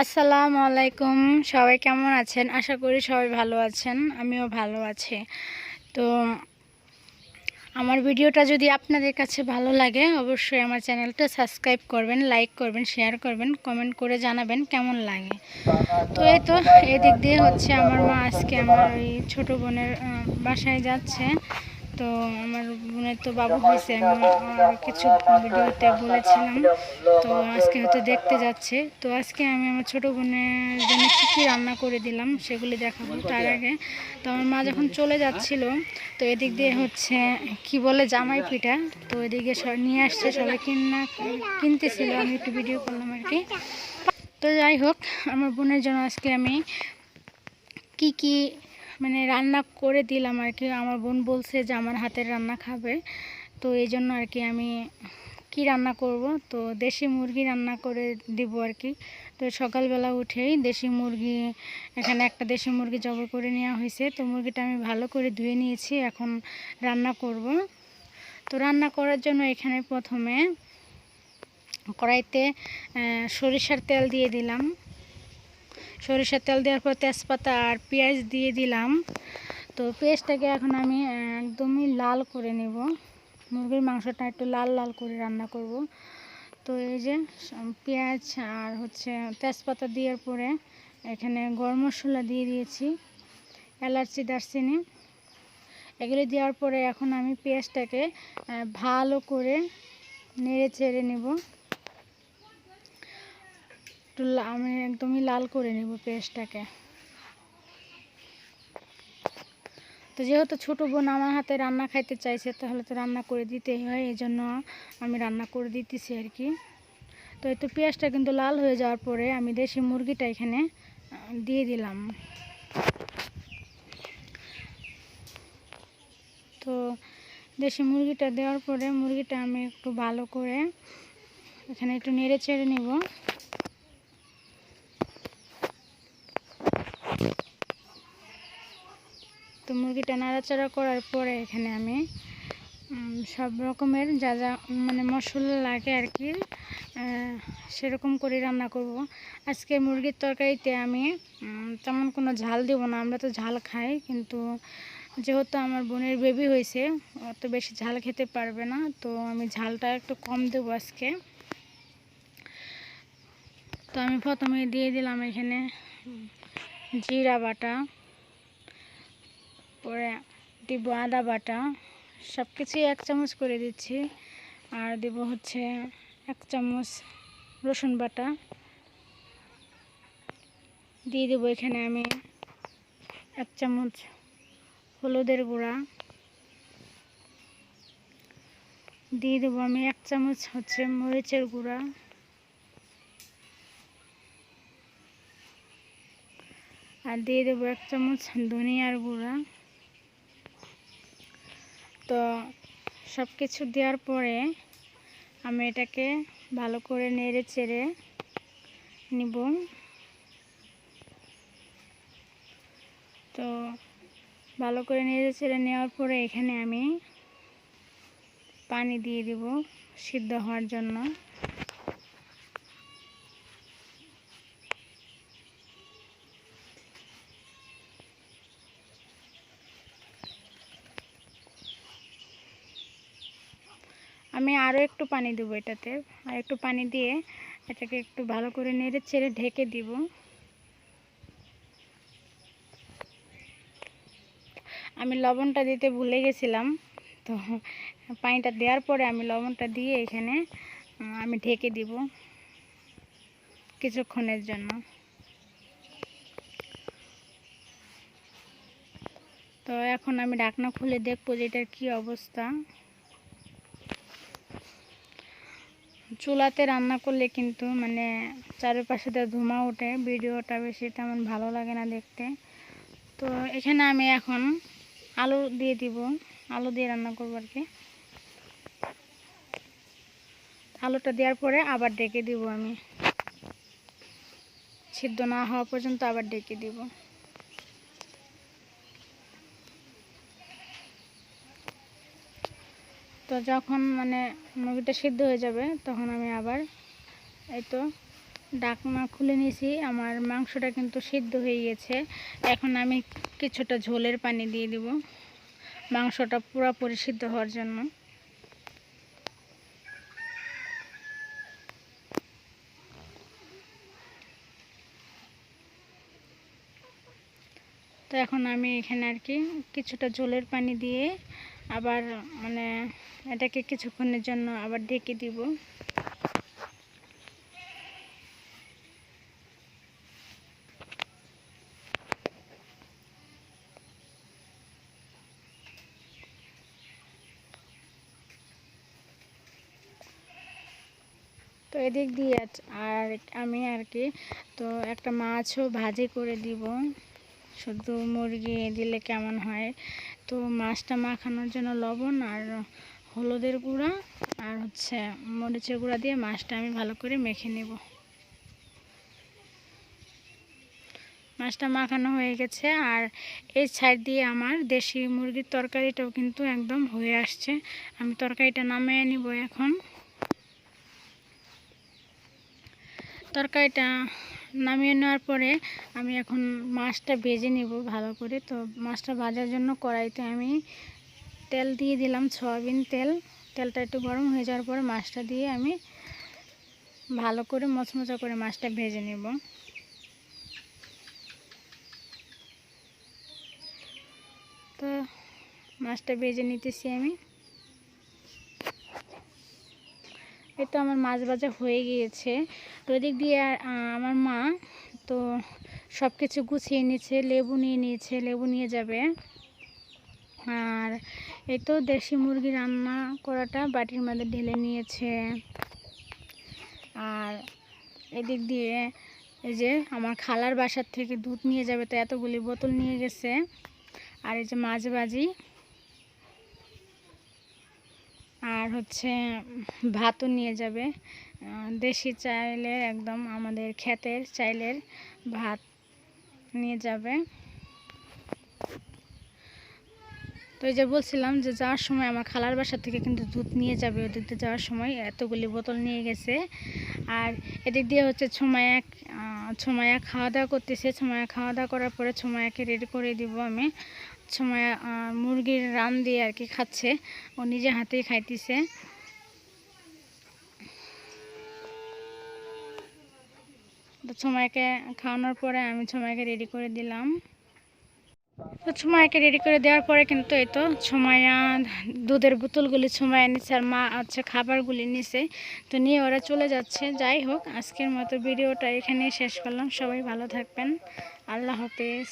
আসসালামু আলাইকুম। সবাই কেমন আছেন? আশা করি সবাই ভালো আছেন। আমিও ভালো আছি। তো আমার ভিডিওটা যদি আপনাদের কাছে ভালো লাগে অবশ্যই আমার চ্যানেলটা সাবস্ক্রাইব করবেন, লাইক করবেন, শেয়ার করবেন, কমেন্ট করে জানাবেন কেমন লাগে। তো এই তো এদিক দিয়ে হচ্ছে আমার মা আজকে আমার ওই ছোটো বোনের বাসায় যাচ্ছে। তো আমার বোনের তো বাবু হয়েছে, আমি কিছু ভিডিওতে বলেছিলাম। তো আজকে হয়তো দেখতে যাচ্ছে। তো আজকে আমি আমার ছোটো বোনের জন্য কী কী রান্না করে দিলাম সেগুলি দেখাবো। তার আগে তো আমার মা যখন চলে যাচ্ছিল, তো এদিক দিয়ে হচ্ছে কি বলে জামাই পিঠা, তো এদিকে নিয়ে আসছে, সবাই কিনতেছিল, আমি একটু ভিডিও করলাম আর কি। তো যাই হোক, আমার বোনের জন্য আজকে আমি কি মানে রান্না করে দিলাম আর কি। আমার বোন বলছে যে আমার হাতের রান্না খাবে, তো এই জন্য আর কি আমি কি রান্না করব, তো দেশি মুরগি রান্না করে দিব আর কি। তো সকালবেলা উঠেই দেশি মুরগি, এখানে একটা দেশি মুরগি জবাই করে নেওয়া হয়েছে। তো মুরগিটা আমি ভালো করে ধুয়ে নিয়েছি, এখন রান্না করব। তো রান্না করার জন্য এখানে প্রথমে কড়াইতে সরিষার তেল দিয়ে দিলাম। সরিষার তেল দেওয়ার পর তেজপাতা আর পেঁয়াজ দিয়ে দিলাম। তো পেঁয়াজটাকে এখন আমি একদমই লাল করে নেব। মুরগির মাংসটা একটু লাল লাল করে রান্না করব। তো এই যে পেঁয়াজ আর হচ্ছে তেজপাতা দেওয়ার পরে এখানে গরম মশলা দিয়ে দিয়েছি, এলাচি, দারচিনি, এগুলি দেওয়ার পরে এখন আমি পেঁয়াজটাকে ভালো করে নেড়ে চেড়ে নেব। একটু আমি একদমই লাল করে নেব পেঁয়াজটাকে। তো যেহেতু ছোটো বোন আমার হাতে রান্না খাইতে চাইছে, তাহলে তো রান্না করে দিতেই হয়, এই জন্য আমি রান্না করে দিতেছি আর কি। তো এই তো পেঁয়াজটা কিন্তু লাল হয়ে যাওয়ার পরে আমি দেশি মুরগিটা এখানে দিয়ে দিলাম। তো দেশি মুরগিটা দেওয়ার পরে মুরগিটা আমি একটু ভালো করে এখানে একটু নেড়ে চেড়ে নেব। তো মুরগিটা নাড়াচাড়া করার পরে এখানে আমি সব রকমের যা যা মানে মশলা লাগে আর কি, সেরকম করে রান্না করব। আজকে মুরগির তরকারিতে আমি তেমন কোনো ঝাল দেব না, আমরা তো ঝাল খাই, কিন্তু যেহেতু আমার বোনের বেবি হয়েছে, অত বেশি ঝাল খেতে পারবে না, তো আমি ঝালটা একটু কম দেবো আজকে। তো আমি প্রথমে দিয়ে দিলাম এখানে জিরা বাটা, পরে দিব আদা বাটা, সব কিছুই 1 চামচ করে দিচ্ছি। আর দেব হচ্ছে 1 চামচ রসুন বাটা, দিয়ে দেবো এখানে আমি 1 চামচ হলুদের গুঁড়া, দিয়ে দেবো আমি 1 চামচ হচ্ছে মরিচের গুঁড়া, আর দিয়ে দেবো 1 চামচ ধনিয়ার গুঁড়া। তো সব কিছু দেওয়ার পরে আমি এটাকে ভালো করে নেড়ে চেড়ে নিব। তো ভালো করে নেড়ে চেড়ে নেওয়ার পরে এখানে আমি পানি দিয়ে দেব সিদ্ধ হওয়ার জন্য। আমি আরও একটু পানি দেবো এটাতে, আর একটু পানি দিয়ে এটাকে একটু ভালো করে নেড়ে চেড়ে ঢেকে দিব। আমি লবণটা দিতে ভুলে গেছিলাম, তো পানিটা দেওয়ার পরে আমি লবণটা দিয়ে এখানে আমি ঢেকে দিব কিছুক্ষণের জন্য। তো এখন আমি ঢাকনা খুলে দেখবো যে এটার কী অবস্থা। চুলাতে রান্না করলে কিন্তু মানে চারিপাশে ধোঁয়া ওঠে, ভিডিওটা বেশি তেমন ভালো লাগে না দেখতে। তো এখানে আমি এখন আলু দিয়ে দিব, আলু দিয়ে রান্না করবো আর কি। আলুটা দেওয়ার পরে আবার ঢেকে দিব, আমি সিদ্ধ না হওয়া পর্যন্ত আবার ঢেকে দিব। তো যখন মানে মুরগিটা সিদ্ধ হয়ে যাবে তখন আমি আবার এই তো ঢাকনা খুলে নিয়েছি। আমার মাংসটা কিন্তু সিদ্ধ হয়ে গেছে। এখন আমি কিছুটা ঝোলের পানি দিয়ে দিব মাংসটা পুরোপুরি সিদ্ধ হওয়ার জন্য। তো এখন আমি এখানে আর কি কিছুটা ঝোলের পানি দিয়ে আবার মানে এটাকে কিছুক্ষণের জন্য আবার ঢেকে দিব। তো এদিক দিয়ে আর আমি আর কি তো একটা মাছও ভাজি করে দিব। শুধু মুরগি দিলে কেমন হয়, তো মাছটা মাখানোর জন্য লবণ আর হলুদের গুঁড়া আর হচ্ছে মরিচের গুঁড়া দিয়ে মাছটা আমি ভালো করে মেখে নেব। মাছটা মাখানো হয়ে গেছে। আর এই সাইড দিয়ে আমার দেশি মুরগির তরকারিটাও কিন্তু একদম হয়ে আসছে। আমি তরকারিটা নামিয়ে নিব এখন। তরকারিটা নামিয়ে নেওয়ার পরে আমি এখন মাছটা ভেজে নেব ভালো করে। তো মাছটা ভাজার জন্য কড়াইতে আমি তেল দিয়ে দিলাম, সয়াবিন তেল। তেলটা একটু গরম হয়ে যাওয়ার পরে মাছটা দিয়ে আমি ভালো করে মচমচা করে মাছটা ভেজে নেব। তো মাছটা ভেজে নিতেছি আমি। এই তো আমার মাছ ভাজা হয়ে গিয়েছে। তো এদিক দিয়ে আমার মা তো সব কিছু গুছিয়ে নিয়েছে, লেবু নিয়ে নিয়েছে, লেবু নিয়ে যাবে। আর এই তো দেশি মুরগি রান্না করাটা বাটির মধ্যে ঢেলে নিয়েছে। আর এদিক দিয়ে এই যে আমার খালার বাসার থেকে দুধ নিয়ে যাবে, তো এতগুলি বোতল নিয়ে গেছে। আর এই যে মাছ ভাজি আর হচ্ছে ভাতও নিয়ে যাবে। দেশি চাইলের একদম আমাদের ক্ষেতের চাইলের ভাত নিয়ে যাবে। তো এই যে বলছিলাম যে যাওয়ার সময় আমার খালার বাসা থেকে কিন্তু দুধ নিয়ে যাবে, ওদিকে যাওয়ার সময় এতগুলি বোতল নিয়ে গেছে। আর এদিক দিয়ে হচ্ছে ছুমায়া খাওয়া দাওয়া করতেছে। ছুমায়া খাওয়া দাওয়া করার পরে ছুমায়াকে রেডি করে দিব আমি। ছুমায়া মুরগির রান দিয়ে আর কি খাচ্ছে, ও নিজে হাতেই খাইতেছে। তো ছুমায়াকে খাওয়ানোর পরে আমি ছুমায়াকে রেডি করে দিলাম। তো ছুমায়াকে রেডি করে দেওয়ার পরে কিন্তু এই তো ছুমায়া দুধের বোতলগুলি ছুমায়া নিচ্ছে আর মা হচ্ছে খাবারগুলি নিছে। তো নিয়ে ওরা চলে যাচ্ছে। যাই হোক, আজকের মতো ভিডিওটা এখানেই শেষ করলাম। সবাই ভালো থাকবেন। আল্লাহ হাফেজ।